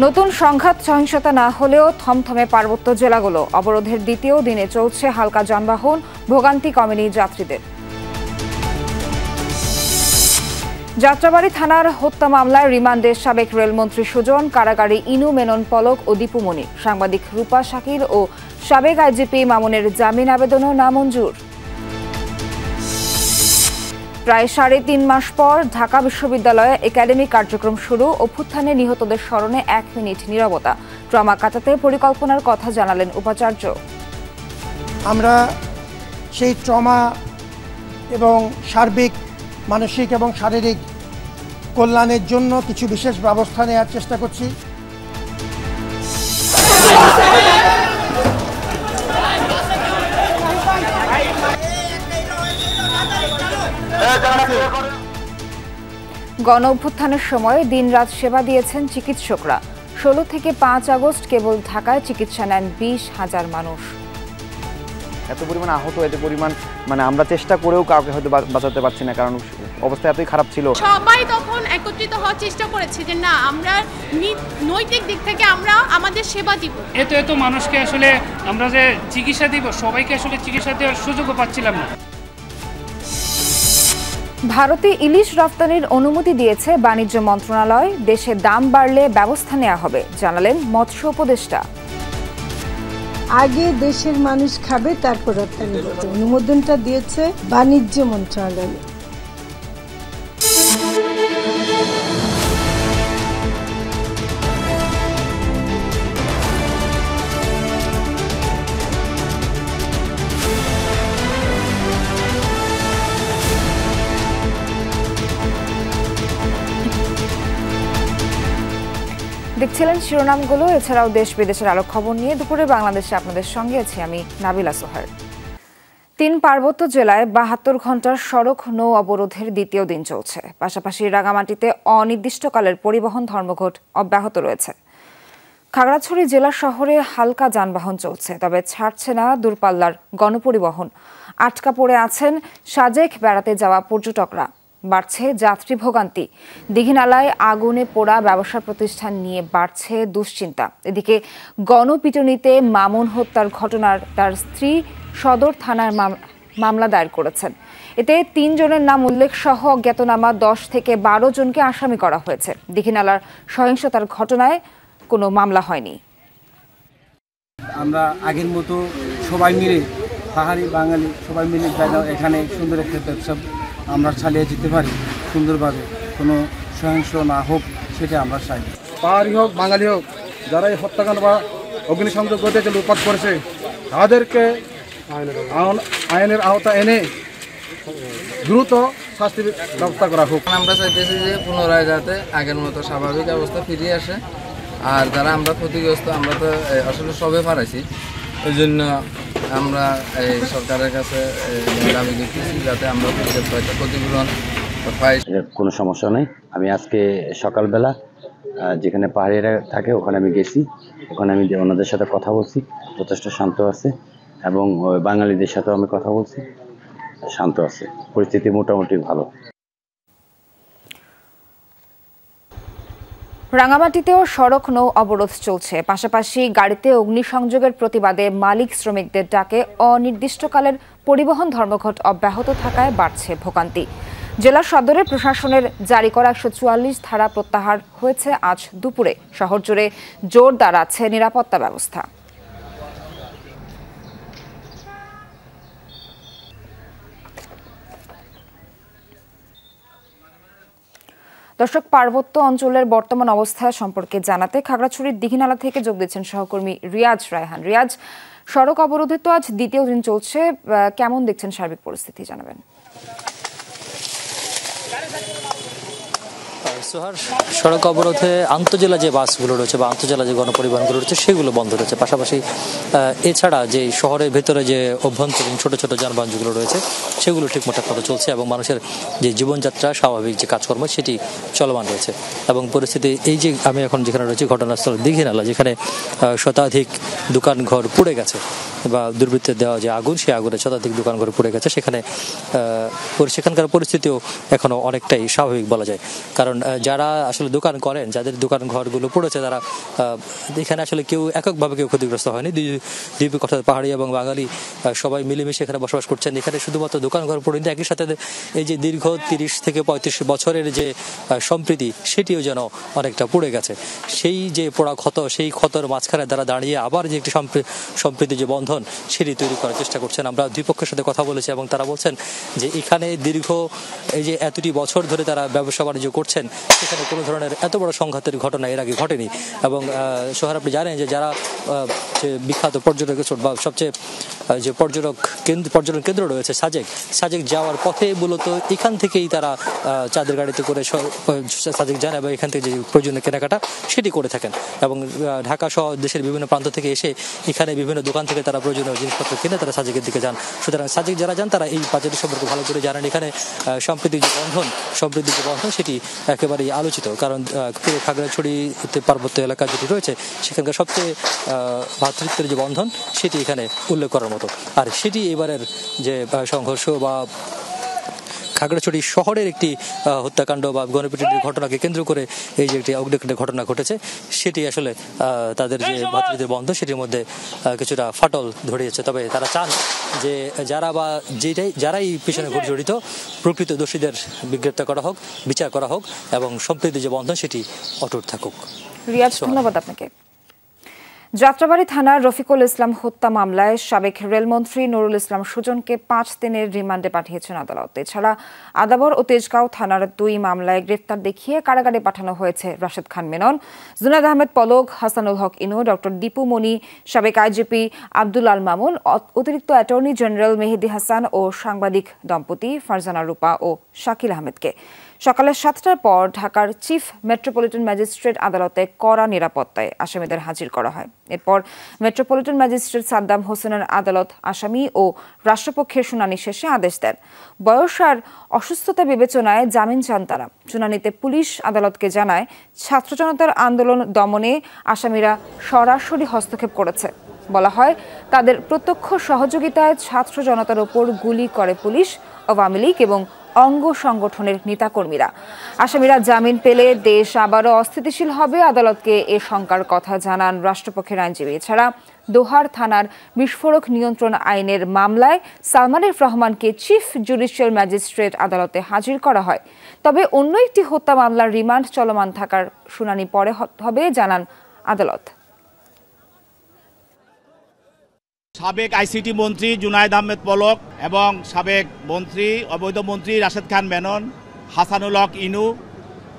নতুন সংঘাত সহিংসতা না হলেও থমথমে পার্বত্য জেলাগুলো। অবরোধের দ্বিতীয় দিনে চলছে হালকা যানবাহন, ভোগান্তি কমেনি যাত্রীদের। যাত্রাবাড়ী থানার হত্যা মামলায় রিমান্ডে সাবেক রেলমন্ত্রী সুজন, কারাগারে ইনু মেনন পলক ও দীপু মনি। সাংবাদিক রূপা শাকির ও সাবেক আইজিপি মামুনের জামিন আবেদনও নামঞ্জুর। প্রায় ৩.৫ মাস পর ঢাকা বিশ্ববিদ্যালয়ে একাডেমিক কার্যক্রম শুরু। অভ্যুত্থানে নিহতদের স্মরণে ১ মিনিট নীরবতা। ট্রমা কাটাতে পরিকল্পনার কথা জানালেন উপাচার্য। আমরা সেই ট্রমা এবং সার্বিক মানসিক এবং শারীরিক কল্যাণের জন্য কিছু বিশেষ ব্যবস্থা নেওয়ার চেষ্টা করছি। গণ অভ্যুত্থানের সময় দিনরাত সেবা দিয়েছেন চিকিৎসকরা। ১৬ থেকে ৫ আগস্ট কেবল ঢাকায় চিকিৎসা নেন ২০,০০০ মানুষ। এত পরিমাণ আহত, এত পরিমাণ আমরা চেষ্টা করেও কাউকে হয়তো বাঁচাতে পারছি না, কারণ অবস্থা এতই খারাপ ছিল। সবাই তখন একত্রিত হওয়ার চেষ্টা করেছে যে না, আমরা নৈতিক দিক থেকে আমরা আমাদের সেবা দিব। এত মানুষকে আসলে আমরা যে চিকিৎসা দিব, সবাইকে আসলে চিকিৎসা দেওয়ার সুযোগও পাচ্ছিলাম না। ভারতে ইলিশ রপ্তানির অনুমতি দিয়েছে বাণিজ্য মন্ত্রণালয়। দেশে দাম বাড়লে ব্যবস্থা নেওয়া হবে, জানালেন মৎস্য উপদেষ্টা। আগে দেশের মানুষ খাবে, তারপর রপ্তানি করবে। অনুমোদনটা দিয়েছে বাণিজ্য মন্ত্রণালয়। দেখছিলেন শিরোনামগুলো। এছাড়াও দেশ বিদেশের আরো খবর নিয়ে দুপুরে বাংলাদেশে আপনাদের সঙ্গে আছি আমি নাবিলা সোহার। ৩ পার্বত্য জেলায় ৭২ ঘণ্টার সড়ক নৌ অবরোধের দ্বিতীয় দিন চলছে। পাশাপাশি রাঙামাটিতে অনির্দিষ্টকালের পরিবহন ধর্মঘট অব্যাহত রয়েছে। খাগড়াছড়ি জেলা শহরে হালকা যানবাহন চলছে, তবে ছাড়ছে না দূরপাল্লার গণপরিবহন। আটকা পড়ে আছেন সাজেক বেড়াতে যাওয়া পর্যটকরা। বাড়ছে যাত্রী ভোগান্তি। দীঘিনালায় আগুনে পোড়া ব্যবসা প্রতিষ্ঠান নিয়ে বাড়ছে দুশ্চিন্তা। এদিকে গণপিটুনিতে মামুন হত্যার ঘটনার তার স্ত্রী সদর থানায় মামলা দায়ের করেছেন। এতে ৩ জনের নাম উল্লেখ সহ অজ্ঞাতনামা ১০ থেকে ১২ জনকে আসামি করা হয়েছে। দীঘিনালার সহিংসতার ঘটনায় কোনো মামলা হয়নি। আমরা আগের মতো সবাই মিলে, পাহাড়ি বাঙালি সবাই মিলে এখানে সুন্দর একটা ব্যবসা আমরা চালিয়ে যেতে পারি সুন্দরভাবে, কোনো সহিংস না হোক সেটা আমরা চাই। পাহাড়ি হোক বাঙালি হোক, যারা এই হত্যাকাণ্ড বা অগ্নিসংযোগ করতে লুটপাট করেছে তাদেরকে আইনের আওতা এনে দ্রুত শাস্তির ব্যবস্থা করা হোক। আমরা চাইতেছি যে পুনরায় যাতে আগের মতো স্বাভাবিক অবস্থা ফিরিয়ে আসে। আর যারা আমরা ক্ষতিগ্রস্ত, আমরা তো আসলে সবে পারাইছি, ওই জন্য আমরা এই সরকারের কাছে দাবি করতেছি যাতে আমরা ক্ষতিপূরণ পাই। কোনো সমস্যা নেই। আমি আজকে সকালবেলা যেখানে পাহাড়িরা থাকে ওখানে আমি গেছি, ওখানে আমি ওনাদের সাথে কথা বলছি, যথেষ্ট শান্ত আছে, এবং বাঙালিদের সাথেও আমি কথা বলছি, শান্ত আছে, পরিস্থিতি মোটামুটি ভালো। রাঙামাটিতেও সড়ক নৌ অবরোধ চলছে। পাশাপাশি গাড়িতে অগ্নিসংযোগের প্রতিবাদে মালিক শ্রমিকদের ডাকে অনির্দিষ্টকালের পরিবহন ধর্মঘট অব্যাহত থাকায় বাড়ছে ভোগান্তি। জেলা সদরে প্রশাসনের জারি করা ১৪৪ ধারা প্রত্যাহার হয়েছে আজ দুপুরে। শহর জুড়ে জোরদার আছে নিরাপত্তা ব্যবস্থা। দর্শক, পার্বত্য অঞ্চলের বর্তমান অবস্থা সম্পর্কে জানাতে খাগড়াছড়ির দীঘিনালা থেকে যোগ দিচ্ছেন সহকর্মী রিয়াজ রায়হান। রিয়াজ, সড়ক অবরোধে তো আজ দ্বিতীয় দিন চলছে, কেমন দেখছেন সার্বিক পরিস্থিতি জানাবেন? সোহার, সড়ক অবরোধে আন্তজেলা যে বাসগুলো রয়েছে বা আন্তজেলা যে গণপরিবহনগুলো রয়েছে সেগুলো বন্ধ রয়েছে। পাশাপাশি এছাড়া যে শহরের ভেতরে যে অভ্যন্তরীণ ছোট ছোট যানবাহন যেগুলো রয়েছে সেগুলো ঠিকমতো মতো চলছে এবং মানুষের যে জীবনযাত্রা, স্বাভাবিক যে কাজকর্ম সেটি চলমান রয়েছে। এবং পরিস্থিতি এই যে আমি এখন যেখানে রয়েছি ঘটনাস্থল দীঘিনালা, যেখানে শতাধিক দোকান ঘর পুড়ে গেছে বা দুর্বৃত্তের দেওয়া যে আগুন, সেই আগুনে শতাধিক দোকানঘর পুড়ে গেছে। সেখানকার পরিস্থিতিও এখনো অনেকটাই স্বাভাবিক বলা যায়, কারণ যারা আসলে দোকান করেন, যাদের দোকান ঘরগুলো পড়েছে, তারা এখানে আসলে কেউ এককভাবে কেউ ক্ষতিগ্রস্ত হয়নি। দুই অর্থাৎ পাহাড়ি এবং বাঙালি সবাই মিলেমিশে এখানে বসবাস করছেন। এখানে শুধুমাত্র দোকান ঘর পড়েনি, একই সাথে এই যে দীর্ঘ 30 থেকে 35 বছরের যে সম্প্রীতি, সেটিও যেন অনেকটা পড়ে গেছে। সেই যে পোড়া ক্ষত, সেই ক্ষতর মাঝখানে তারা দাঁড়িয়ে আবার যে একটি সম্প্রীতি যে বন্ধন, সেটি তৈরি করার চেষ্টা করছেন। আমরা দুই পক্ষের সাথে কথা বলেছি এবং তারা বলছেন যে এখানে দীর্ঘ এই যে এতটি বছর ধরে তারা ব্যবসা বাণিজ্য করছেন, সেখানে কোনো ধরনের এত বড় সংঘাতের ঘটনা এর আগে ঘটেনি। এবং সোহার, আপনি জানেন যে যারা যে বিখ্যাত পর্যটক বা সবচেয়ে যে পর্যটন কেন্দ্র রয়েছে সাজেক যাওয়ার পথে মূলত এখান থেকেই তারা চাঁদের গাড়িতে করে সাজেক যান এবং এখান থেকে যে প্রয়োজনীয় কেনাকাটা সেটি করে থাকেন। এবং ঢাকা সহ দেশের বিভিন্ন প্রান্ত থেকে এসে এখানে বিভিন্ন দোকান থেকে তারা প্রয়োজনীয় জিনিসপত্র কিনে তারা সাজেকের দিকে যান। সুতরাং সাজেক যারা যান তারা এই বাজারটি সম্পর্কে ভালো করে জানেন। এখানে সম্প্রীতির যে বন্ধন সেটি একেবারেই আলোচিত, কারণ পুরো খাগড়াছড়িতে পার্বত্য এলাকা যেটি রয়েছে, সেখানকার সবচেয়ে ভ্রাতৃত্বের যে বন্ধন, সেটি এখানে উল্লেখ করার মতো। আর সেটি এবারের যে সংঘর্ষ বা খাগড়াছড়ি শহরের একটি হত্যাকাণ্ড বা গণপিটুনির ঘটনাকে কেন্দ্র করে এই যে একটি অগ্নিকাণ্ডের ঘটনা ঘটেছে, সেটি আসলে তাদের যে ভ্রাতৃত্বের বন্ধন, সেটির মধ্যে কিছুটা ফাটল ধরিয়েছে। তবে তারা চান যে যারাই পিছনে জড়িত, প্রকৃত দোষীদের গ্রেপ্তার করা হোক, বিচার করা হোক এবং সম্প্রীতি যে বন্ধন, সেটি অটুট থাকুক। রিয়াজ, ধন্যবাদ আপনাকে। যাত্রাবাড়ী থানার রফিকুল ইসলাম হত্যা মামলায় সাবেক রেলমন্ত্রী নুরুল ইসলাম সুজনকে 5 দিনের রিমান্ডে পাঠিয়েছেন আদালত। এছাড়া আদাবর ও তেজগাঁও থানার 2 মামলায় গ্রেফতার দেখিয়ে কারাগারে পাঠানো হয়েছে রাশেদ খান মেনন, জুনায়েদ আহমেদ পলক, হাসানুল হক ইনু, ডক্টর দীপু মনি, সাবেক আইজিপি আব্দুল আল মামুন, অতিরিক্ত অ্যাটর্নি জেনারেল মেহেদি হাসান ও সাংবাদিক দম্পতি ফারজানা রূপা ও শাকিল আহমেদকে। সকালে 7টার পর ঢাকার চিফ মেট্রোপলিটন ম্যাজিস্ট্রেট আদালতে কড়া নিরাপত্তায় আসামিদের হাজির করা হয়। এরপর মেট্রোপলিটন ম্যাজিস্ট্রেট সাদ্দাম হোসেনের আদালত আসামি ও রাষ্ট্রপক্ষের শুনানি শেষে আদেশ দেন। বয়স আর অসুস্থতা বিবেচনায় জামিন চান তারা। শুনানিতে পুলিশ আদালতকে জানায়, ছাত্র জনতার আন্দোলন দমনে আসামিরা সরাসরি হস্তক্ষেপ করেছে। বলা হয়, তাদের প্রত্যক্ষ সহযোগিতায় ছাত্র জনতার ওপর গুলি করে পুলিশ, আওয়ামী লীগ এবং অঙ্গ সংগঠনের নেতাকর্মীরা। আসামিরা জামিন পেলে দেশ আবারও অস্থিতিশীল হবে, আদালতকে এ শঙ্কার কথা জানান রাষ্ট্রপক্ষের আইনজীবী। এছাড়া দোহার থানার বিস্ফোরক নিয়ন্ত্রণ আইনের মামলায় সালমান এফ রহমানকে চিফ জুডিশিয়াল ম্যাজিস্ট্রেট আদালতে হাজির করা হয়। তবে অন্য একটি হত্যা মামলার রিমান্ড চলমান থাকার শুনানি পরে হবে জানান আদালত। সাবেক আইসিটি মন্ত্রী জুনায়েদ আহমেদ পলক এবং সাবেক মন্ত্রী অবৈধ মন্ত্রী রাশেদ খান মেনন, হাসানুল হক ইনু,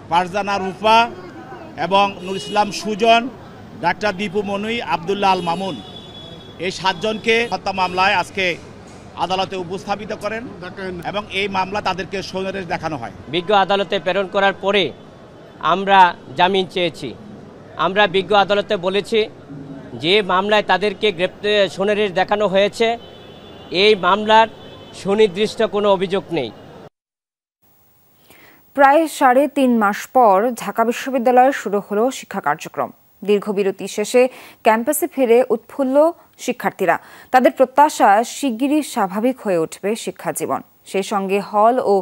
ফারজানা রূপা এবং নুরুল ইসলাম সুজন, ডাক্তার দীপু মনি, আব্দুল্লাহ আল মামুন, এই 7 জনকে হত্যা মামলায় আজকে আদালতে উপস্থাপিত করেন এবং এই মামলা তাদেরকে সৌনির্দেশ দেখানো হয়। বিজ্ঞ আদালতে প্রেরণ করার পরে আমরা জামিন চেয়েছি। আমরা বিজ্ঞ আদালতে বলেছি যে মামলায় তাদেরকে সৌনির্দেশ দেখানো হয়েছে, এই মামলার সুনির্দিষ্ট কোনো অভিযোগ নেই। প্রায় 3.5 মাস পর ঢাকা বিশ্ববিদ্যালয়ে শুরু হলো শিক্ষা কার্যক্রম। দীর্ঘ বিরতি শেষে ক্যাম্পাসে ফিরে উৎফুল্ল শিক্ষার্থীরা। তাদের প্রত্যাশা, শিগগিরই স্বাভাবিক হয়ে উঠবে শিক্ষা জীবন। সেই সঙ্গে হল ও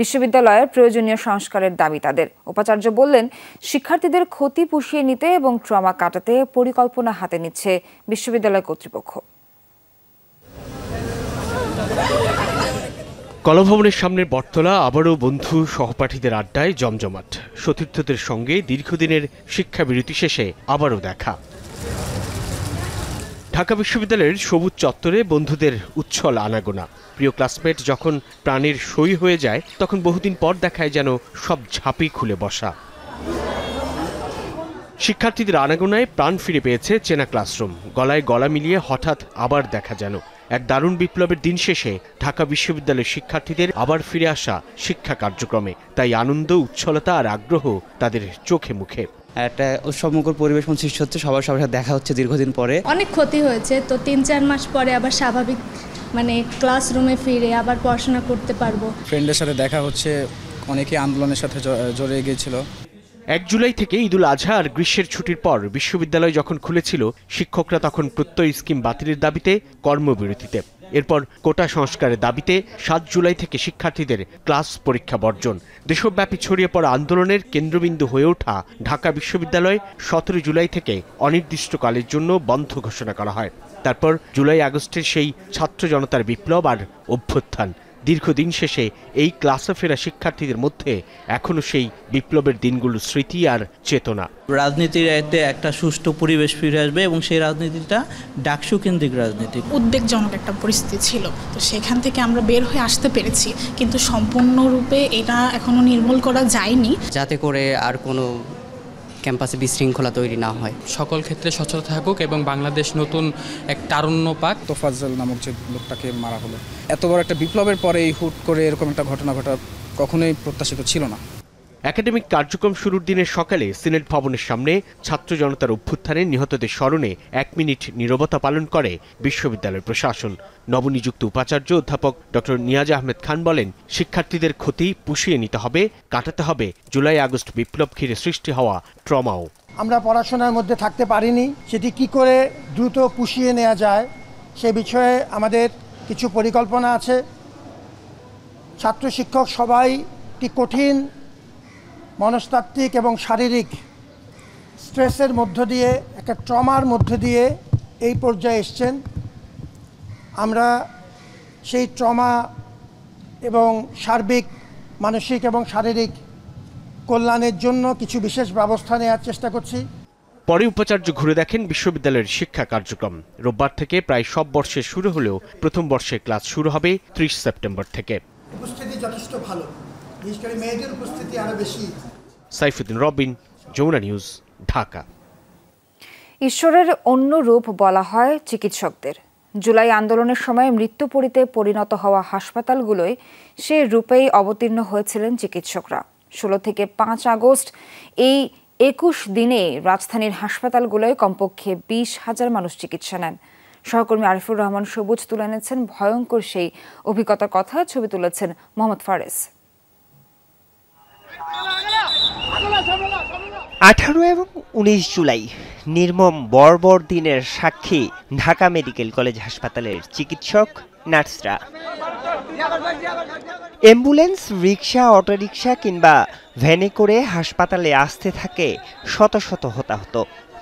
বিশ্ববিদ্যালয়ের প্রয়োজনীয় সংস্কারের দাবি তাদের। উপাচার্য বললেন, শিক্ষার্থীদের ক্ষতি পুষিয়ে নিতে এবং ট্রমা কাটাতে পরিকল্পনা হাতে নিচ্ছে বিশ্ববিদ্যালয় কর্তৃপক্ষ। কলাভবনের সামনের বটতলা আবারও বন্ধু সহপাঠীদের আড্ডায় জমজমাট। সতীর্থদের সঙ্গে দীর্ঘদিনের শিক্ষা বিরতি শেষে আবারও দেখা। ঢাকা বিশ্ববিদ্যালয়ের সবুজ চত্বরে বন্ধুদের উচ্ছল আনাগোনা। প্রিয় ক্লাসমেট যখন প্রাণের সই হয়ে যায়, তখন বহুদিন পর দেখায় যেন সব ঝাঁপি খুলে বসা। শিক্ষার্থীদের আনাগোনায় প্রাণ ফিরে পেয়েছে চেনা ক্লাসরুম। গলায় গলা মিলিয়ে হঠাৎ আবার দেখা যেন এক দারুণ বিপ্লবের দিন শেষে ঢাকা বিশ্ববিদ্যালয়ের শিক্ষার্থীদের আবার ফিরে আসা শিক্ষা কার্যক্রমে। তাই আনন্দ, উচ্ছলতা আর আগ্রহ তাদের চোখে মুখে। একটা উৎসবমুখর পরিবেশ সৃষ্টি হচ্ছে, সবার সাথে দেখা হচ্ছে দীর্ঘদিন পরে। অনেক ক্ষতি হয়েছে, তো 3-4 মাস পরে আবার স্বাভাবিক ক্লাসরুমে ফিরে আবার পড়াশোনা করতে পারবো। ফ্রেন্ডের সাথে দেখা হচ্ছে, অনেকে আন্দোলনের সাথে জড়িয়ে গিয়েছিল। 1 জুলাই থেকে ঈদুল আজহা আর গ্রীষ্মের ছুটির পর বিশ্ববিদ্যালয় যখন খুলেছিল, শিক্ষকরা তখন প্রত্যয় স্কিম বাতিলের দাবিতে কর্মবিরতিতে। এরপর কোটা সংস্কারের দাবিতে 7 জুলাই থেকে শিক্ষার্থীদের ক্লাস পরীক্ষা বর্জন। দেশব্যাপী ছড়িয়ে পড়া আন্দোলনের কেন্দ্রবিন্দু হয়ে ওঠা ঢাকা বিশ্ববিদ্যালয় 17 জুলাই থেকে অনির্দিষ্টকালের জন্য বন্ধ ঘোষণা করা হয়। তারপর জুলাই আগস্টের সেই ছাত্র জনতার বিপ্লব আর অভ্যুত্থান। দীর্ঘদিন শেষে এই ক্লাসে ফেরা শিক্ষার্থীদের মধ্যে এখনো সেই বিপ্লবের দিনগুলোর স্মৃতি আর চেতনা। রাজনীতির একটা সুষ্ঠু পরিবেশ ফিরে আসবে এবং সেই রাজনীতিটা ডাকসু কেন্দ্রিক রাজনীতি। উদ্বেগজনক একটা পরিস্থিতি ছিল, তো সেখান থেকে আমরা বের হয়ে আসতে পেরেছি, কিন্তু সম্পূর্ণরূপে এটা এখনো নির্মূল করা যায়নি, যাতে করে আর কোনো ক্যাম্পাসে বিশৃঙ্খলা তৈরি না হয়। সকল ক্ষেত্রে স্বচ্ছতা থাকুক এবং বাংলাদেশ নতুন এক তারুণ্য পাক। তোফাজ্জল নামক যে লোকটাকে মারা হলো, এত বড় একটা বিপ্লবের পরে হুট করে এরকম একটা ঘটনা ঘটা কখনোই প্রত্যাশিত ছিল না। একাডেমিক কার্যক্রম শুরুর দিনের সকালে সিনেট ভবনের সামনে ছাত্র জনতার অভ্যুত্থানে নিহতদের স্মরণে 1 মিনিট নীরবতা পালন করে বিশ্ববিদ্যালয় প্রশাসন। নবনিযুক্ত উপাচার্য অধ্যাপক ডক্টর নিয়াজ আহমেদ খান বলেন, শিক্ষার্থীদের ক্ষতি পুষিয়ে নিতে হবে, কাটাতে হবে জুলাই আগস্ট বিপ্লব ঘিরে সৃষ্টি হওয়া ট্রমাও। আমরা পড়াশোনার মধ্যে থাকতে পারিনি, সেটি কি করে দ্রুত পুষিয়ে নেওয়া যায় সে বিষয়ে আমাদের কিছু পরিকল্পনা আছে। ছাত্র শিক্ষক সবাই একটি কঠিন মনস্তাত্ত্বিক এবং শারীরিক স্ট্রেসের মধ্য দিয়ে, একটা ট্রমার মধ্য দিয়ে এই পর্যায়ে এসছেন। আমরা সেই ট্রমা এবং সার্বিক মানসিক এবং শারীরিক কল্যাণের জন্য কিছু বিশেষ ব্যবস্থা নেওয়ার চেষ্টা করছি। পরে উপাচার্য ঘুরে দেখেন বিশ্ববিদ্যালয়ের শিক্ষা কার্যক্রম। রোববার থেকে প্রায় সব বর্ষে শুরু হলেও প্রথম বর্ষের ক্লাস শুরু হবে 30 সেপ্টেম্বর থেকে। উপস্থিতি যথেষ্ট ভালো, বিশেষ করে মেয়েদের উপস্থিতি আরো বেশি। সাইফুদ্দিন রবিন, যমুনা নিউজ, ঢাকা। ঈশ্বরের অন্য রূপ বলা হয় চিকিৎসকদের। জুলাই আন্দোলনের সময় মৃত্যুপরিতে পরিণত হওয়া হাসপাতালগুলোয় সে রূপেই অবতীর্ণ হয়েছিলেন চিকিৎসকরা। 16 থেকে 5 আগস্ট এই 21 দিনে রাজধানীর হাসপাতালগুলোয় কমপক্ষে 20,000 মানুষ চিকিৎসা নেন। সহকর্মী আরিফুর রহমান সবুজ তুলে এনেছেন ভয়ঙ্কর সেই অভিজ্ঞতার কথা। ছবি তুলেছেন মোহাম্মদ ফারেস। 18 এবং 19 জুলাই নির্মম বর্বর দিনের সাক্ষী ঢাকা মেডিকেল কলেজ হাসপাতালের চিকিৎসক, নার্সরা। অ্যাম্বুলেন্স, রিক্সা, অটোরিকশা কিংবা ভ্যানে করে হাসপাতালে আসতে থাকে শত শত হতাহত।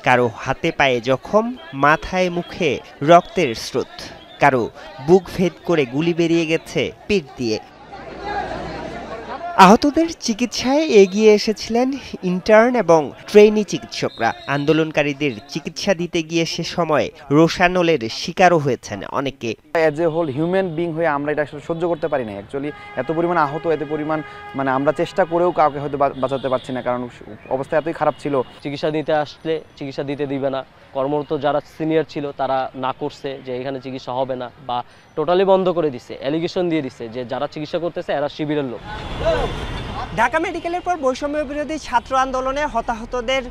কারো হাতে পায়ে জখম, মাথায় মুখে রক্তের স্রোত, কারো বুক ভেদ করে গুলি বেরিয়ে গেছে পিঠ দিয়ে। আহতদের চিকিৎসায় এগিয়ে এসেছিলেন ইন্টার্ন এবং ট্রেনি চিকিৎসকরা। আন্দোলনকারীদের চিকিৎসা দিতে গিয়ে সে সময় রোশানলের শিকারও হয়েছেন অনেকে। As a whole human being হয়ে আমরা এটা আসলে সহ্য করতে পারি না। অ্যাকচুয়ালি এত পরিমাণ আহত, এত পরিমাণ আমরা চেষ্টা করেও কাউকে হয়তো বাঁচাতে পারছি না, কারণ অবস্থা এতই খারাপ ছিল। চিকিৎসা দিতে আসলে চিকিৎসা দিতে দিবে না, কর্মরত যারা সিনিয়র ছিল তারা না করছে যে এখানে চিকিৎসা হবে না, বা টোটালি বন্ধ করে দিচ্ছে, অ্যালিগেশন দিয়ে দিচ্ছে যে যারা চিকিৎসা করতেছে এরা শিবিরের লোক। ঢাকা মেডিকেলের পর বৈষম্য বিরোধী ছাত্র আন্দোলনে হতাহতদের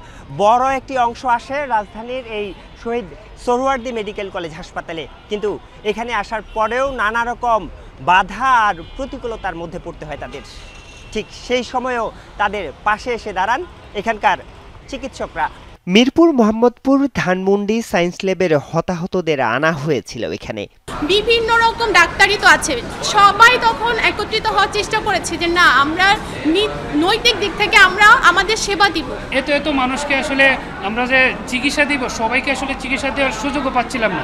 বড় একটি অংশ আসে রাজধানীর এই শহীদ সোহরাওয়ার্দী মেডিকেল কলেজ হাসপাতালে। কিন্তু এখানে আসার পরেও নানা রকম বাধা আর প্রতিকূলতার মধ্যে পড়তে হয় তাদের। ঠিক সেই সময়েও তাদের পাশে এসে দাঁড়ান এখানকার চিকিৎসকরা। মিরপুর, মোহাম্মদপুর, ধানমন্ডি সায়েন্স ল্যাবের হতাহতদের আনা হয়েছিল এখানে। বিভিন্ন রকম ডাক্তারই তো আছে, সবাই তখন একত্রিত হওয়ার চেষ্টা করেছে যে না, আমরা নৈতিক দিক থেকে আমরা আমাদের সেবা দিব। এত মানুষকে আসলে আমরা যে চিকিৎসা দিব, সবাইকে আসলে চিকিৎসা দেওয়ার সুযোগও পাচ্ছিলাম না।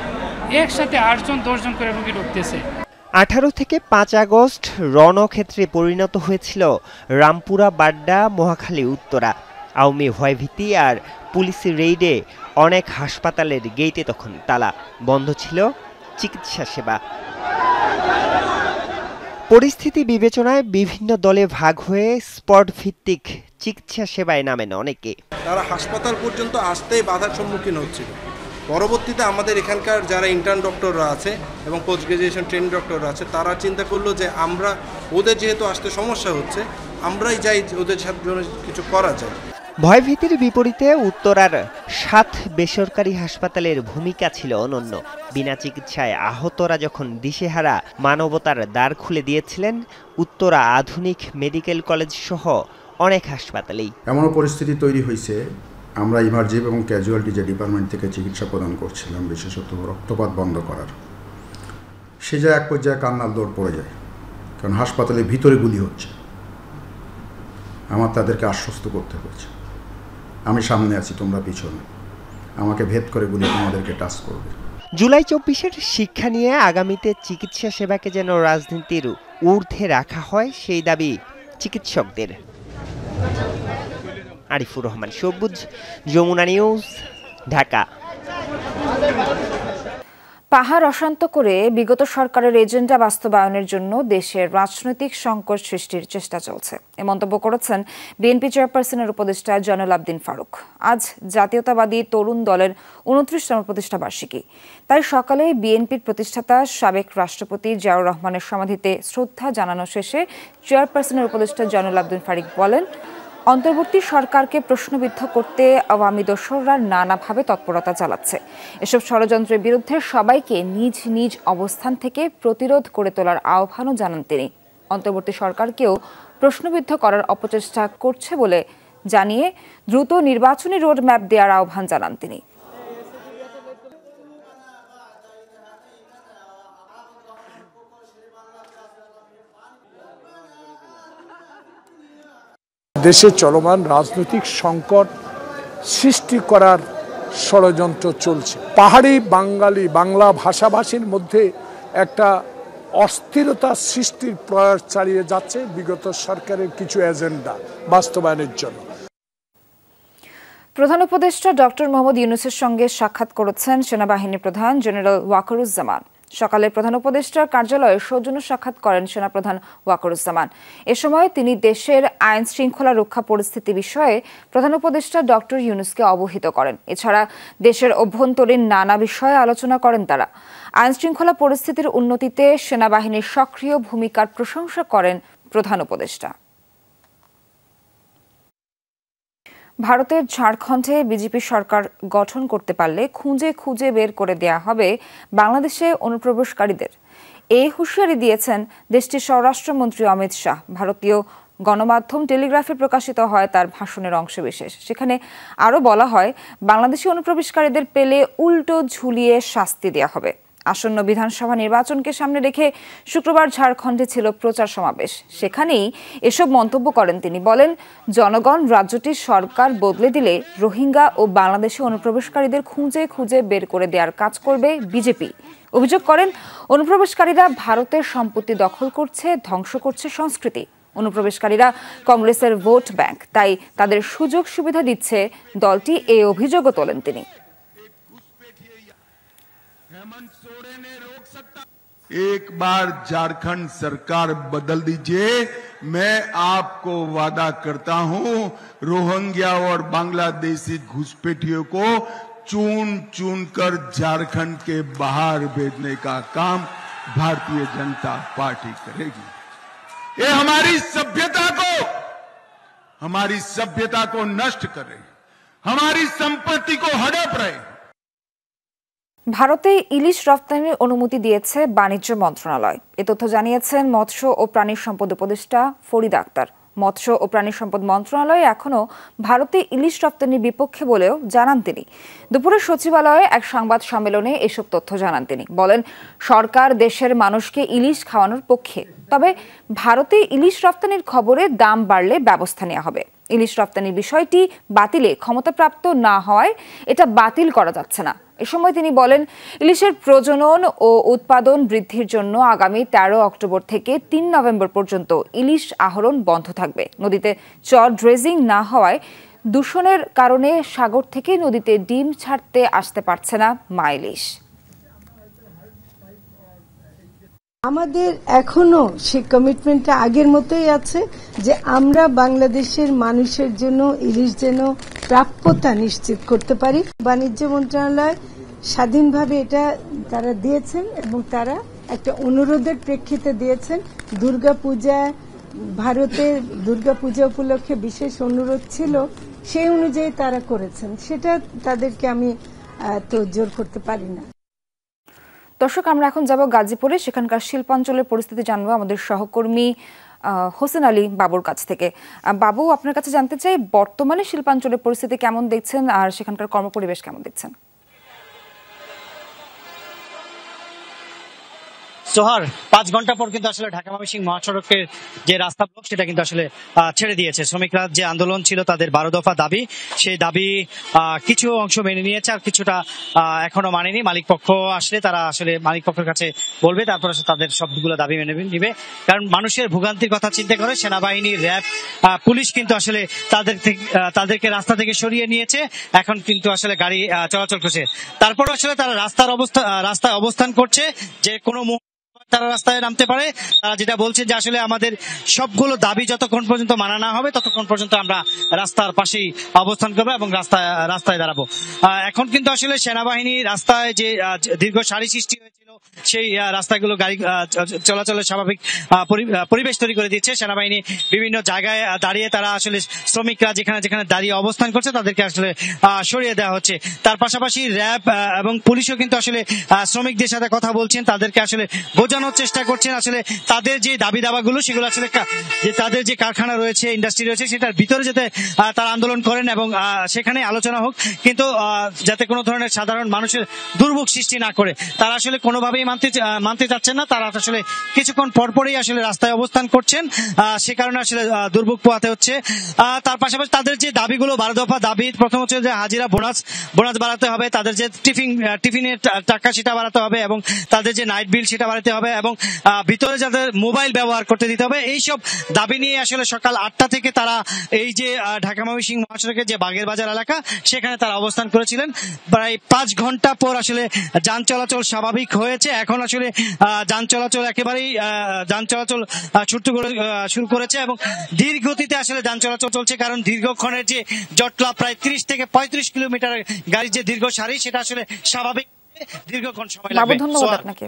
একসাথে 8জন 10জন করে রোগী ঢুকতেছে। 18 থেকে 5 আগস্ট রণক্ষেত্রে পরিণত হয়েছিল রামপুরা, বাড্ডা, মহাখালী, উত্তরা। আওয়ামী ভয়ভীতি আর পুলিশের রেইডে অনেক হাসপাতালের গেটে তখন তালা, বন্ধ ছিল চিকিৎসা সেবা। পরিস্থিতি বিবেচনায় বিভিন্ন দলে ভাগ হয়ে স্পট ভিত্তিক চিকিৎসা সেবায় নামেন অনেকে। তারা হাসপাতাল পর্যন্ত আসতেই বাধার সম্মুখীন হচ্ছিল। পরবর্তীতে আমাদের এখানকার যারা ইন্টার্ন ডক্টররা আছে এবং পোস্ট গ্রাজুয়েশন ট্রেনিং ডক্টররা আছে, তারা চিন্তা করলো যে আমরা ওদের যেহেতু আসতে সমস্যা হচ্ছে, আমরাই যাই ওদের জন্য কিছু করা যায়। ভয়ভীতির বিপরীতে উত্তরার 7 বেসরকারি হাসপাতালের ভূমিকা ছিল অনন্য। বিনা চিকিৎসায় আহতরা যখন দিশেহারা, মানবতার দ্বার খুলে দিয়েছিলেন উত্তরা আধুনিক মেডিকেল কলেজ সহ অনেক হাসপাতালেই। এমনও পরিস্থিতি তৈরি হয়েছে, আমরা ইমার্জেন্সি এবং ক্যাজুয়ালিটি যে ডিপার্টমেন্ট থেকে চিকিৎসা প্রদান করছিলাম, বিশেষত রক্তপাত বন্ধ করার, সে যা এক পর্যায়ে কান্নার দৌড় পড়ে যায়, কারণ হাসপাতালের ভিতরে গুলি হচ্ছে। আমার তাদেরকে আশ্বস্ত করতে হয়েছে, আমি সামনে আছি, তোমরা পিছনে, আমাকে ভেদ করে গুলি তোমাদেরকে টাচ করবে। জুলাই ২৪-এর শিক্ষা নিয়ে আগামীতে চিকিৎসা সেবাকে যেন রাজনীতির ঊর্ধ্বে রাখা হয়, সেই দাবি চিকিৎসকদের। আরিফুর রহমান সবুজ, যমুনা নিউজ, ঢাকা। পাহাড় অশান্ত করে বিগত সরকারের এজেন্ডা বাস্তবায়নের জন্য দেশের রাজনৈতিক সংকট সৃষ্টির চেষ্টা চলছে, এ মন্তব্য করেছেন বিএনপি চেয়ারপারসনের উপদেষ্টা জয়নুল আবদিন ফারুক। আজ জাতীয়তাবাদী তরুণ দলের ২৯তম প্রতিষ্ঠা বার্ষিকী, তাই সকালে বিএনপির প্রতিষ্ঠাতা সাবেক রাষ্ট্রপতি জিয়াউর রহমানের সমাধিতে শ্রদ্ধা জানানো শেষে চেয়ারপারসনের উপদেষ্টা জয়নুল আবদিন ফারুক বলেন, অন্তর্বর্তী সরকারকে প্রশ্নবিদ্ধ করতে আওয়ামী দোসররা নানাভাবে তৎপরতা চালাচ্ছে। এসব ষড়যন্ত্রের বিরুদ্ধে সবাইকে নিজ নিজ অবস্থান থেকে প্রতিরোধ করে তোলার আহ্বানও জানান তিনি। অন্তর্বর্তী সরকারকেও প্রশ্নবিদ্ধ করার অপচেষ্টা করছে বলে জানিয়ে দ্রুত নির্বাচনী রোডম্যাপ দেওয়ার আহ্বান জানান তিনি। দেশে চলমান রাজনৈতিক সংকট সৃষ্টি করার ষড়যন্ত্র চলছে। পাহাড়ি বাংলা ভাষাভাষীর মধ্যে একটা অস্থিরতা সৃষ্টির প্রয়াস চালিয়ে যাচ্ছে বিগত সরকারের কিছু এজেন্ডা বাস্তবায়নের জন্য। প্রধান উপদেষ্টা ডক্টর মোহাম্মদ ইউনূসের সঙ্গে সাক্ষাৎ করেছেন সেনাবাহিনী প্রধান জেনারেল ওয়াকারুজ্জামান। সকালে প্রধান উপদেষ্টার কার্যালয়ে সৌজন্য সাক্ষাৎ করেন সেনাপ্রধান ওয়াকারুজ্জামান। এ সময় তিনি দেশের আইন শৃঙ্খলা রক্ষা পরিস্থিতি বিষয়ে প্রধান উপদেষ্টা ডক্টর ইউনূসকে অবহিত করেন। এছাড়া দেশের অভ্যন্তরীণ নানা বিষয়ে আলোচনা করেন তারা। আইন শৃঙ্খলা পরিস্থিতির উন্নতিতে সেনাবাহিনীর সক্রিয় ভূমিকার প্রশংসা করেন প্রধান উপদেষ্টা। ভারতের ঝাড়খণ্ডে বিজেপি সরকার গঠন করতে পারলে খুঁজে খুঁজে বের করে দেয়া হবে বাংলাদেশে অনুপ্রবেশকারীদের, এই হুঁশিয়ারি দিয়েছেন দেশটির স্বরাষ্ট্রমন্ত্রী অমিত শাহ। ভারতীয় গণমাধ্যম টেলিগ্রাফে প্রকাশিত হয় তার ভাষণের অংশবিশেষ। সেখানে আরও বলা হয়, বাংলাদেশি অনুপ্রবেশকারীদের পেলে উল্টো ঝুলিয়ে শাস্তি দেওয়া হবে। আসন্ন বিধানসভা নির্বাচনকে সামনে রেখে শুক্রবার ঝাড়খণ্ডে ছিল প্রচার সমাবেশ। সেখানেই এসব মন্তব্য করেন তিনি। বলেন, জনগণ রাজ্যটির সরকার বদলে দিলে রোহিঙ্গা ও বাংলাদেশি অনুপ্রবেশকারীদের খুঁজে খুঁজে বের করে দেওয়ার কাজ করবে বিজেপি। অভিযোগ করেন, অনুপ্রবেশকারীরা ভারতের সম্পত্তি দখল করছে, ধ্বংস করছে সংস্কৃতি। অনুপ্রবেশকারীরা কংগ্রেসের ভোট ব্যাংক, তাই তাদের সুযোগ সুবিধা দিচ্ছে দলটি, এই অভিযোগও তোলেন তিনি। एक बार झारखंड सरकार बदल दीजिए, मैं आपको वादा करता हूं, रोहिंग्या और बांग्लादेशी घुसपैठियों को चुन चुन कर झारखंड के बाहर भेजने का काम भारतीय जनता पार्टी करेगी। ये हमारी सभ्यता को नष्ट करे, हमारी संपत्ति को हड़प रहे। ভারতে ইলিশ রপ্তানির অনুমতি দিয়েছে বাণিজ্য মন্ত্রণালয়, এ তথ্য জানিয়েছেন মৎস্য ও প্রাণী সম্পদ উপদেষ্টা ফরিদ আক্তার। মৎস্য ও প্রাণী সম্পদ মন্ত্রণালয় এখনও ভারতে ইলিশ রপ্তানির বিপক্ষে বলেও জানান তিনি। দুপুরে সচিবালয়ে এক সংবাদ সম্মেলনে এসব তথ্য জানান তিনি। বলেন, সরকার দেশের মানুষকে ইলিশ খাওয়ানোর পক্ষে, তবে ভারতে ইলিশ রপ্তানির খবরে দাম বাড়লে ব্যবস্থা নেওয়া হবে। ইলিশ রপ্তানির বিষয়টি বাতিলে ক্ষমতাপ্রাপ্ত না হওয়ায় এটা বাতিল করা যাচ্ছে না। এ সময় তিনি বলেন, ইলিশের প্রজনন ও উৎপাদন বৃদ্ধির জন্য আগামী ১৩ অক্টোবর থেকে ৩ নভেম্বর পর্যন্ত ইলিশ আহরণ বন্ধ থাকবে। নদীতে চর ড্রেজিং না হওয়ায় দূষণের কারণে সাগর থেকে নদীতে ডিম ছাড়তে আসতে পারছে না মা ইলিশ। আমাদের এখনো সেই কমিটমেন্টটা আগের মতোই আছে যে আমরা বাংলাদেশের মানুষের জন্য ইলিশ যেন প্রাপ্যতা নিশ্চিত করতে পারি। বাণিজ্য মন্ত্রণালয় স্বাধীনভাবে এটা তারা দিয়েছেন এবং তারা একটা অনুরোধের প্রেক্ষিতে দিয়েছেন। ভারতের দুর্গাপূজা উপলক্ষে বিশেষ অনুরোধ ছিল, সেই অনুযায়ী তারা করেছেন। সেটা তাদেরকে আমি তো জোর করতে পারি না। দর্শক, আমরা এখন যাব গাজীপুরে, সেখানকার শিল্পাঞ্চলের পরিস্থিতি জানবো আমাদের সহকর্মী হোসেন আলী বাবুর কাছ থেকে। বাবু, আপনার কাছে জানতে চাই বর্তমানে শিল্পাঞ্চলের পরিস্থিতি কেমন দেখছেন আর সেখানকার কর্মপরিবেশ কেমন দেখছেন? সোহার 5 ঘন্টা পর কিন্তু আসলে ঢাকা ময়মনসিংহ মহাসড়কের যে রাস্তা ব্লক সেটা কিন্তু আসলে ছেড়ে দিয়েছে। শ্রমিকরা যে আন্দোলন ছিল তাদের 12 দফা দাবি, সেই দাবি কিছু অংশ মেনে নিয়েছে আর কিছুটা এখনো মানেনি। মালিক পক্ষ আসলে তারা আসলে মালিক পক্ষের কাছে বলবে, তারপর তাদের সবগুলো দাবি মেনে নিবে। কারণ মানুষের ভোগান্তির কথা চিন্তা করে সেনাবাহিনী, র্যাব, পুলিশ কিন্তু আসলে তাদেরকে রাস্তা থেকে সরিয়ে নিয়েছে। এখন কিন্তু আসলে গাড়ি চলাচল করছে। তারপর আসলে তারা রাস্তায় অবস্থান করছে, যে কোনো তারা রাস্তায় নামতে পারে। তারা যেটা বলছে যে আসলে আমাদের সবগুলো দাবি যতক্ষণ পর্যন্ত মানা না হবে ততক্ষণ পর্যন্ত আমরা রাস্তার পাশেই অবস্থান করবো এবং রাস্তায় দাঁড়াবো। এখন কিন্তু আসলে সেনাবাহিনী রাস্তায় যে দীর্ঘ সারি সৃষ্টি হয়েছিল সেই রাস্তাগুলো গাড়ি চলাচলের স্বাভাবিক পরিবেশ তৈরি করে দিচ্ছে। সেনাবাহিনী বিভিন্ন জায়গায় দাঁড়িয়ে তারা আসলে শ্রমিকরা যেখানে যেখানে দাঁড়িয়ে অবস্থান করছে তাদেরকে আসলে সরিয়ে দেওয়া হচ্ছে। তার পাশাপাশি র্যাব এবং পুলিশও কিন্তু আসলে শ্রমিকদের সাথে কথা বলছেন, তাদেরকে আসলে বোঝানোর চেষ্টা করছেন আসলে তাদের যে দাবি দাবাগুলো সেগুলো আসলে যে তাদের যে কারখানা রয়েছে, ইন্ডাস্ট্রি রয়েছে সেটার ভিতরে যাতে তারা আন্দোলন করেন এবং সেখানে আলোচনা হোক, কিন্তু যাতে কোনো ধরনের সাধারণ মানুষের দুর্ভোগ সৃষ্টি না করে। তারা আসলে কোনোভাবেই মানতে চাচ্ছেন না। তারা আসলে কিছুক্ষণ পরপরই আসলে রাস্তায় অবস্থান করছেন, সে কারণে আসলে দুর্ভোগ পোহাতে হচ্ছে। তার পাশাপাশি তাদের যে দাবিগুলো 12 দফা দাবি, প্রথম হচ্ছে যে হাজিরা বোনাস বাড়াতে হবে, তাদের যে টিফিনের টাকা সেটা বাড়াতে হবে এবং তাদের যে নাইট বিল সেটা বাড়াতে হবে এবং ভিতরে যাদের মোবাইল ব্যবহার করতে দিতে হবে। এইসব দাবি নিয়ে আসলে সকাল 8টা থেকে তারা এই যে ঢাকা ময়মনসিংহ মহাসড়কের যে বাগের বাজার এলাকা সেখানে তারা অবস্থান করেছিলেন। প্রায় 5 ঘন্টা পর আসলে যান চলাচল স্বাভাবিক হয়েছে। এখন আসলে যান চলাচল শুরু করেছে এবং ধীর গতিতে আসলে যান চলাচল চলছে। কারণ দীর্ঘক্ষণের যে জটলা, প্রায় 30 থেকে 35 কিলোমিটার গাড়ির যে দীর্ঘ সারি, সেটা আসলে স্বাভাবিক দীর্ঘক্ষণ সময় লাগবে। ধন্যবাদ আপনাকে।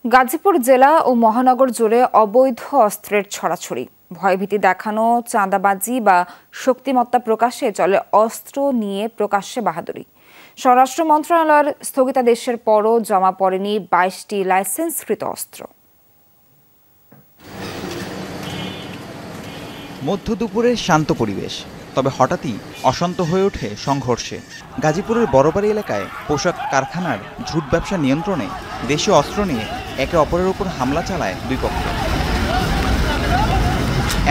গাজীপুর জেলা ও মহানগর জুড়ে অবৈধ অস্ত্রের ছড়াছড়ি, ভয়ভীতি দেখানো, চাঁদাবাজি বা শক্তিমত্তা প্রকাশে চলে অস্ত্র নিয়ে প্রকাশ্যে বাহাদুরি। স্বরাষ্ট্র মন্ত্রণালয়ের স্থগিতাদেশের পরও জমা পড়েনি 22টি লাইসেন্সকৃত অস্ত্র। মধ্য দুপুরের শান্ত পরিবেশ, তবে হঠাৎই অশান্ত হয়ে ওঠে সংঘর্ষে। গাজীপুরের বড়বাড়ি এলাকায় পোশাক কারখানার ঝুট ব্যবসা নিয়ন্ত্রণে দেশীয় অস্ত্র নিয়ে একে অপরের উপর হামলা চালায় দুই পক্ষ।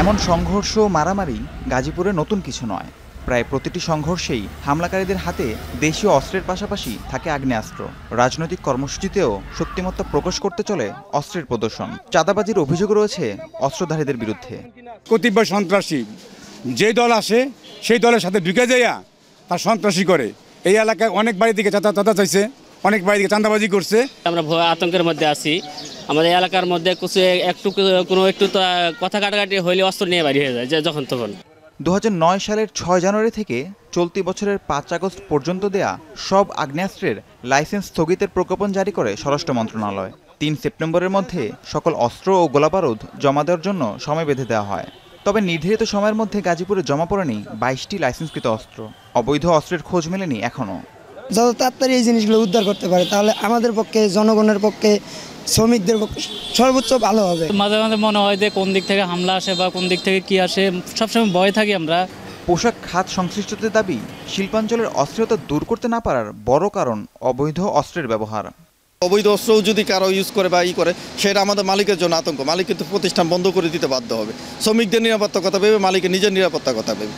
এমন সংঘর্ষ মারামারি গাজীপুরে নতুন কিছু নয়। প্রায় প্রতিটি সংঘর্ষেই হামলাকারীদের হাতে দেশীয় অস্ত্রের পাশাপাশি থাকে আগ্নেয়াস্ত্র। রাজনৈতিক কর্মসূচিতেও শক্তিমত্তা প্রকাশ করতে চলে অস্ত্রের প্রদর্শন। চাঁদাবাজির অভিযোগ রয়েছে অস্ত্রধারীদের বিরুদ্ধে। কতিপয় সন্ত্রাসী যে দল আসে সেই দলের সাথে ঢুকে যাইয়া তার সন্ত্রাসী করে। এই এলাকায় অনেক বাড়ি থেকে চাঁদা চাইছে, অনেক বাড়ি থেকে চাঁদাবাজি করছে। আমরা আতঙ্কের মধ্যে আছি। আমাদের এলাকার মধ্যে একটু কথা কাটাকাটি হইলে অস্ত্র নিয়ে বাড়ি হয়ে যায় যখন তখন। 2009 সালের 6 জানুয়ারি থেকে চলতি বছরের 5 আগস্ট পর্যন্ত দেয়া সব আগ্নেয়াস্ত্রের লাইসেন্স স্থগিতের প্রজ্ঞাপন জারি করে স্বরাষ্ট্র মন্ত্রণালয়। 3 সেপ্টেম্বরের মধ্যে সকল অস্ত্র ও গোলাবারুদ জমা দেওয়ার জন্য সময় বেঁধে দেওয়া হয়। তবে নির্ধারিত সময়ের মধ্যে গাজীপুরে জমা পড়েনি 22টি লাইসেন্সকৃত অস্ত্র। অবৈধ অস্ত্রের খোঁজ মেলেনি এখনও। যত তাড়াতাড়ি এই জিনিসগুলো উদ্ধার করতে পারে তাহলে আমাদের পক্ষে, জনগণের পক্ষে, শ্রমিকদের পক্ষে সর্বোচ্চ ভালো হবে। মাঝে মাঝে মনে হয় যে কোন দিক থেকে হামলা আসে বা কোন দিক থেকে কি আসে, সবসময় ভয় থাকি আমরা। পোশাক খাত সংশ্লিষ্টদের দাবি, শিল্পাঞ্চলের অস্থিরতা দূর করতে না পারার বড় কারণ অবৈধ অস্ত্রের ব্যবহার। অবৈধ অস্ত্রও যদি কারো ইউজ করে বা করে, সেটা আমাদের মালিকের জন্য আতঙ্ক। মালিক কিন্তু প্রতিষ্ঠান বন্ধ করে দিতে বাধ্য হবে। শ্রমিকদের নিরাপত্তার কথা ভেবে, মালিকের নিজের নিরাপত্তার কথা ভেবে।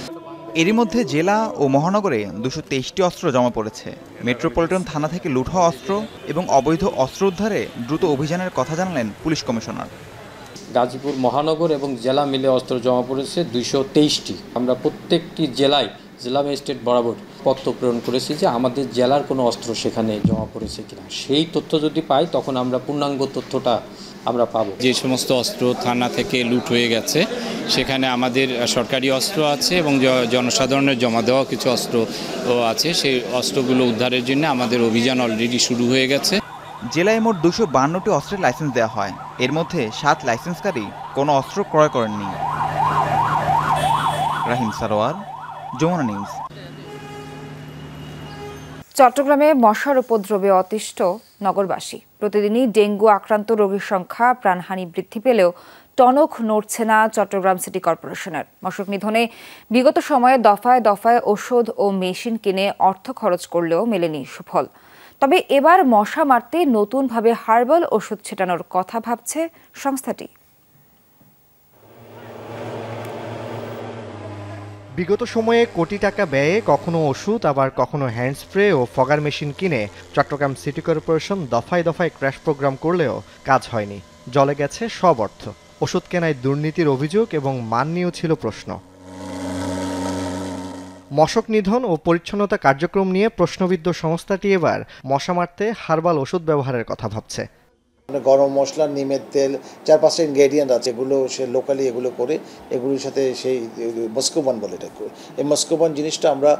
এরই মধ্যে জেলা ও মহানগরে 223টি অস্ত্র জমা পড়েছে। মেট্রোপলিটন থানা থেকে লুট হওয়া অস্ত্র এবং অবৈধ অস্ত্র উদ্ধারে দ্রুত অভিযানের কথা জানালেন পুলিশ কমিশনার। গাজীপুর মহানগর এবং জেলা মিলে অস্ত্র জমা পড়েছে 223টি। আমরা প্রত্যেকটি জেলায় জেলা ম্যাজিস্ট্রেট বরাবর পত্র প্রেরণ করেছি যে আমাদের জেলার কোনো অস্ত্র সেখানে জমা পড়েছে কিনা। সেই তথ্য যদি পাই তখন আমরা পূর্ণাঙ্গ তথ্যটা আমরা পাবো। যে সমস্ত অস্ত্র থানা থেকে লুট হয়ে গেছে সেখানে আমাদের সরকারি অস্ত্র আছে এবং জনসাধারণের জমা দেওয়া কিছু অস্ত্র আছে। সেই অস্ত্রগুলো উদ্ধারের জন্য আমাদের অভিযান অলরেডি শুরু হয়ে গেছে। জেলায় মোট 252টি অস্ত্রের লাইসেন্স দেওয়া হয়। এর মধ্যে 7 লাইসেন্সকারী কোনো অস্ত্র ক্রয় করেননি। রাহিম সারোয়ার, যমুনা নিউজ। চট্টগ্রামে মশার উপদ্রবে অতিষ্ঠ নগরবাসী। প্রতিদিনই ডেঙ্গু আক্রান্ত রোগীর সংখ্যা প্রাণহানি বৃদ্ধি পেলেও টনক নড়ছে না চট্টগ্রাম সিটি কর্পোরেশনের। মশক নিধনে বিগত সময়ে দফায় দফায় ওষুধ ও মেশিন কিনে অর্থ খরচ করলেও মেলেনি সুফল। তবে এবার মশা মারতে নতুনভাবে হার্বাল ওষুধ ছেটানোর কথা ভাবছে সংস্থাটি। বিগত সময়ে কোটি টাকা ব্যয়ে কখনো ওষুধ আবার কখনো হ্যান্ড স্প্রে ও ফগার মেশিন কিনে চট্টগ্রাম সিটি কর্পোরেশন দফায় দফায় ক্র্যাশ প্রোগ্রাম করলেও কাজ হয়নি। জলে গেছে সব অর্থ। ওষুধ কেনায় দুর্নীতির অভিযোগ এবং মান নিয়েও ছিল প্রশ্ন। মশক নিধন ও পরিচ্ছন্নতা কার্যক্রম নিয়ে প্রশ্নবিদ্ধ সংস্থাটি এবার মশা মারতে হার্বাল ওষুধ ব্যবহারের কথা ভাবছে। গরম মশলা, নিমের তেল, 4-5টা ইনগ্রেডিয়েন্ট আছে, এগুলো সে লোকালি এগুলো করে এগুলোর সাথে সেই মস্কোবন বলে এটা করে। এই মস্কোবন জিনিসটা আমরা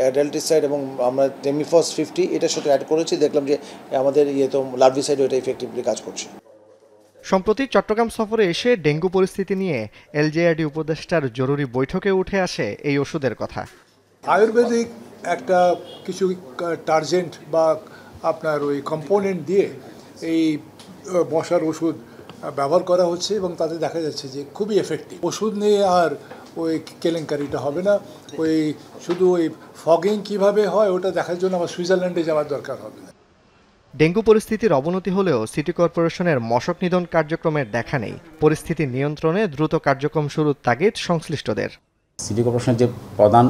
অ্যাডাল্টিসাইড এবং আমরা টেমিফস 50 এটার সাথে অ্যাড করেছি, দেখলাম যে আমাদের তো লার্ভিসাইড এটা ইফেক্টিভলি কাজ করছে। সম্প্রতি চট্টগ্রাম সফরে এসে ডেঙ্গু পরিস্থিতি নিয়ে এলজেআরডি উপদেষ্টার জরুরি বৈঠকে উঠে আসে এই ওষুধের কথা। আয়ুর্বেদিক একটা কিছু টার্জেন্ট বা আপনার ওই কম্পোনেন্ট দিয়ে এই মশার ওষুধ ব্যবহার করা হচ্ছে এবং তাতে দেখা যাচ্ছে যে খুবই এফেক্টিভ। ওষুধ নিয়ে আর ওই কেলেঙ্কারিটা হবে না। ওই শুধু ওই ফগিং কিভাবে হয় ওটা দেখার জন্য আমার সুইজারল্যান্ডে যাওয়ার দরকার হবে না। ডেঙ্গু পরিস্থিতির অবনতি হলেও সিটি কর্পোরেশনের মশক নিধন কার্যক্রমের দেখা নেই। পরিস্থিতি নিয়ন্ত্রণে দ্রুত কার্যক্রম শুরুর তাগিদ সংশ্লিষ্টদের। সিটি কর্পোরেশনের যে প্রধান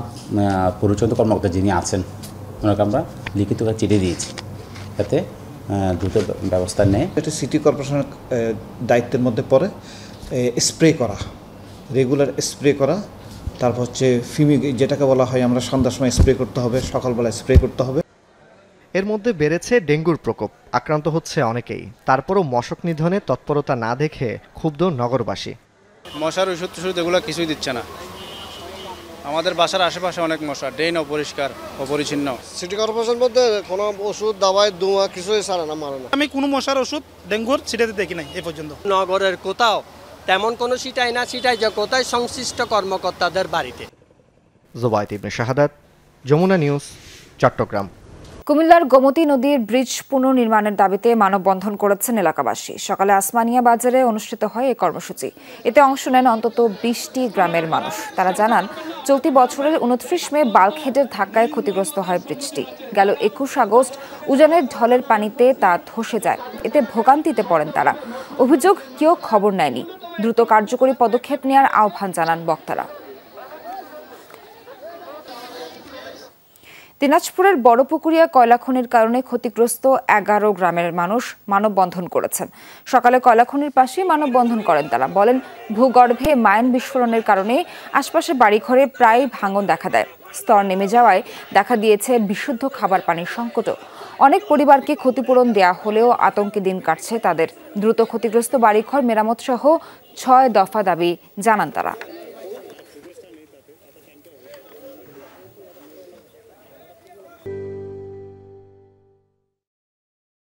পরিচালন কর্মকর্তা যিনি আছেন ওনাকে আমরা লিখিত চিঠি দিয়েছি, যাতে দ্রুত ব্যবস্থা নেয়। এটা সিটি কর্পোরেশনের দায়িত্বের মধ্যে পড়ে স্প্রে করা, রেগুলার স্প্রে করা, তারপর হচ্ছে যেটাকে বলা হয় আমরা সন্ধ্যার সময় স্প্রে করতে হবে, সকালবেলা স্প্রে করতে হবে। এর মধ্যে বেড়েছে ডেঙ্গুর প্রকোপ। আক্রান্ত হচ্ছে অনেকেই। তারপরও মশক নিধনে তৎপরতা না দেখে ক্ষুব্ধ নগরবাসী। মশার ওষুধ টষুধ এগুলো কিছুই দিচ্ছে না। আমাদের বাসার আশেপাশে অনেক মশা, ড্রেন অপরিষ্কার অপরিচ্ছন্ন। সিটি কর্পোরেশন বলতে কোনো ওষুধ দাওয়াই ধোঁয়া কিছুই ছাড়ে না, মারে না। আমি কোনো মশার ওষুধ ডেঙ্গুর ছিটাতে দেখি নাই এ পর্যন্ত। নগরের কোথাও তেমন কোনো ছিটাই না, ছিটাই যে কোথায় সংশ্লিষ্ট কর্মকর্তাদের বাড়িতে। জুবায়েদ ইবনে শাহাদাত, যমুনা নিউজ, চট্টগ্রাম। কুমিল্লার গোমতী নদীর ব্রিজ পুনর্নির্মাণের দাবিতে মানববন্ধন করেছেন এলাকাবাসী। সকালে আসমানিয়া বাজারে অনুষ্ঠিত হয় এই কর্মসূচি। এতে অংশ নেন অন্তত 20টি গ্রামের মানুষ। তারা জানান, চলতি বছরের 29 মে বাল্কহেডের ধাক্কায় ক্ষতিগ্রস্ত হয় ব্রিজটি। গেল 21 আগস্ট উজানের ঢলের পানিতে তা ধসে যায়। এতে ভোগান্তিতে পড়েন তারা। অভিযোগ, কেউ খবর নেয়নি। দ্রুত কার্যকরী পদক্ষেপ নেওয়ার আহ্বান জানান বক্তারা। দিনাজপুরের বড়পুকুরিয়া কয়লা খনির কারণে ক্ষতিগ্রস্ত 11 গ্রামের মানুষ মানববন্ধন করেছেন। সকালে কয়লা খনির পাশে মানববন্ধন করেন তারা। বলেন, ভূগর্ভে মাইন বিস্ফোরণের কারণে আশপাশে বাড়িঘরে প্রায় ভাঙন দেখা দেয়। স্তর নেমে যাওয়ায় দেখা দিয়েছে বিশুদ্ধ খাবার পানির সংকটও। অনেক পরিবারকে ক্ষতিপূরণ দেয়া হলেও আতঙ্কে দিন কাটছে তাদের। দ্রুত ক্ষতিগ্রস্ত বাড়িঘর মেরামত সহ 6 দফা দাবি জানান তারা।